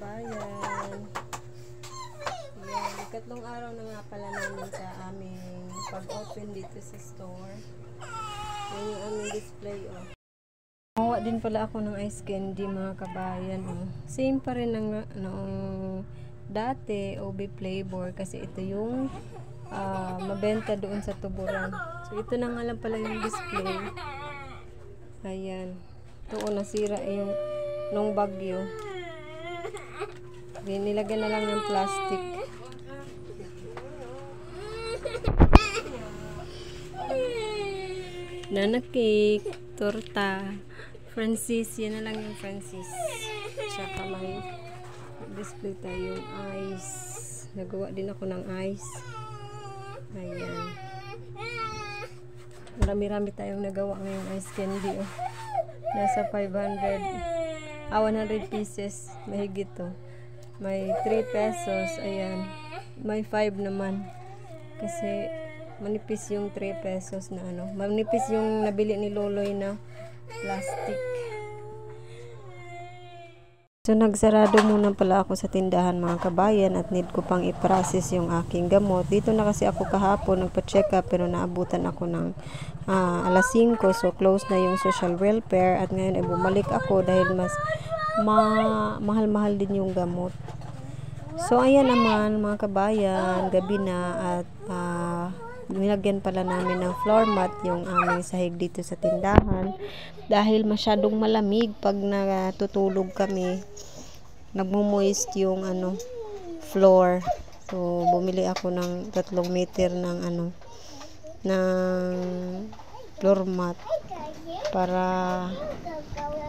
kabayan. Yan, ikatlong araw na nga pala namin sa aming pag-open dito sa store. Yan yung aming display, oh. Kuha din pala ako ng ice candy, mga kabayan, oh. Same pa rin ng noong dati, OB flavor, kasi ito yung mabenta doon sa tuburan. So, ito na nga lang pala yung display. Ayan. Ito, oh, nasira yung nung bagyo. Nilagyan na lang ng plastic. Banana cake, torta, Francis, yan na lang yung Francis. Tsaka may display tayong ice. Nagawa din ako ng ice. Ayan. Marami-rami tayong nagawa ngayong ice candy, oh. Nasa 100 pieces. Mahigit to. May 3 pesos. Ayan. May 5 naman. Kasi manipis yung 3 pesos na ano. Manipis yung nabili ni Loloy na plastic. So, nagsarado muna pala ako sa tindahan, mga kabayan, at need ko pang i-process yung aking gamot. Dito na kasi ako kahapon, nagpa-check up, pero naabutan ako ng alas 5, so close na yung social welfare, at ngayon ay bumalik ako dahil mas mahal-mahal din yung gamot. So, ayan naman, mga kabayan, gabi na, at nilagyan pala namin ng floor mat yung aming sahig dito sa tindahan dahil masyadong malamig pag natutulog kami. Nagmo-moist yung floor. So, bumili ako ng 3 meter ng floor mat para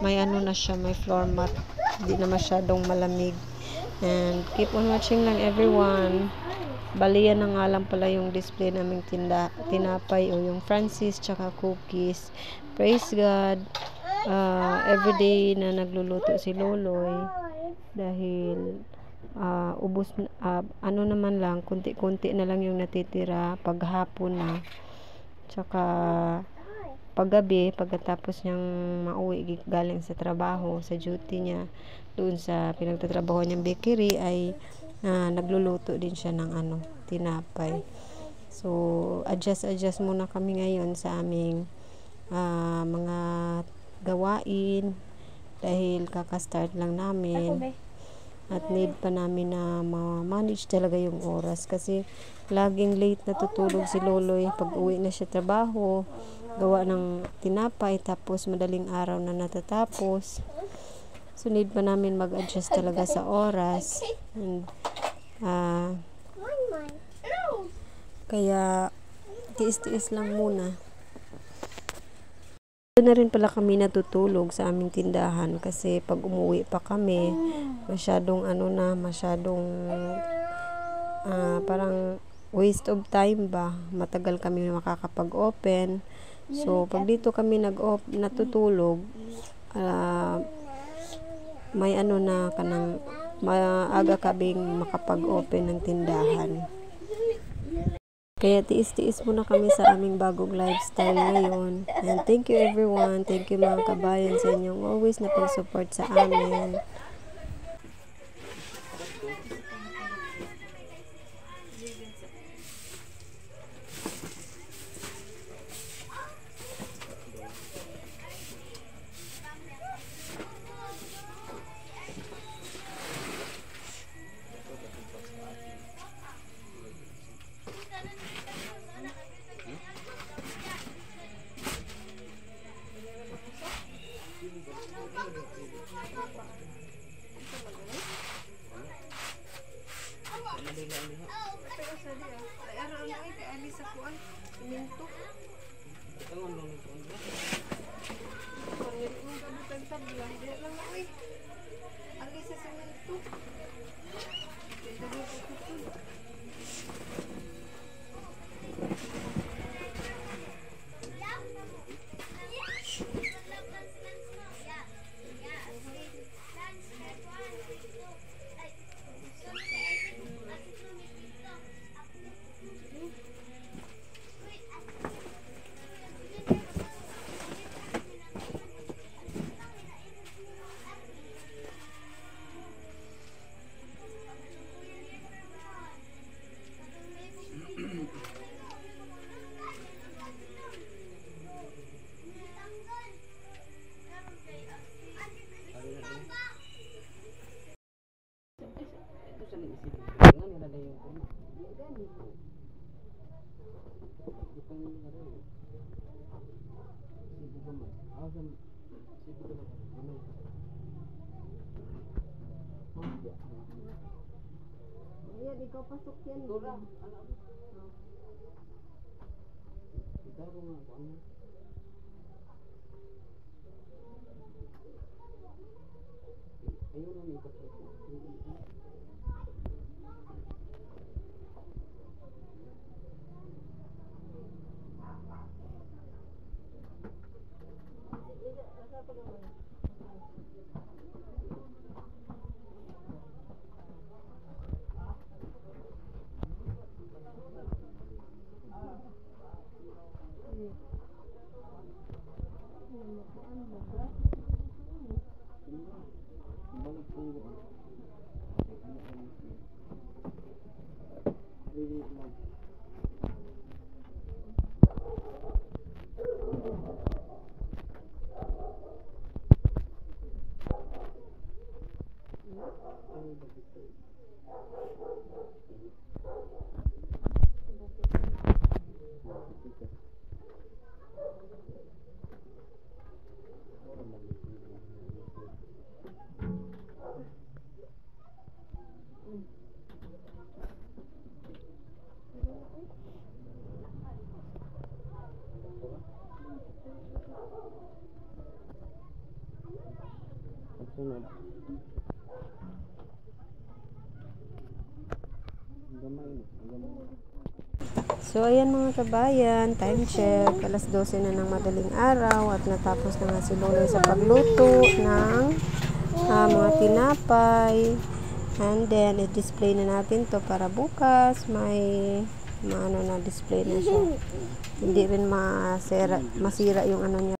may na siya, may floor mat. Hindi na masyadong malamig. And keep on watching lang, everyone. Balian na nga lang pala yung display naming tinapay, o yung Francis tsaka cookies. Praise God. Everyday na nagluluto si Loloy dahil ubos naman lang, kunti-kunti na lang yung natitira paghapon na. Tsaka paggabi, pagkatapos niyang mauwi galing sa trabaho, sa duty niya doon sa pinagtatrabaho niyang bakery, ay nagluluto din siya ng tinapay. So, adjust muna kami ngayon sa aming mga gawain dahil kakastart lang namin at need pa namin na ma-manage talaga yung oras kasi laging late natutulog si Loloy pag uwi na siya trabaho, gawa ng tinapay, tapos madaling araw na natatapos. So, need pa namin mag-adjust talaga sa oras. And, kaya, tiis-tiis lang muna. Doon na rin pala kami natutulog sa aming tindahan kasi pag umuwi pa kami, masyadong parang waste of time ba. Matagal kami makakapag-open. So, pag dito kami natutulog, may maaga kaming makapag-open ng tindahan. Kaya tiis-tiis muna kami sa aming bagong lifestyle ngayon. And thank you, everyone. Thank you, mga kabayan, sa inyong always na pag-support sa amin. Ayan, ikaw pasok yan. So, ayan mga kabayan, time check, alas 12 na ng madaling araw at natapos na nga si Lola sa pagluto ng mga tinapay. And then, i-display na natin to para bukas may na display na siya. Hindi rin masira yung ano niya.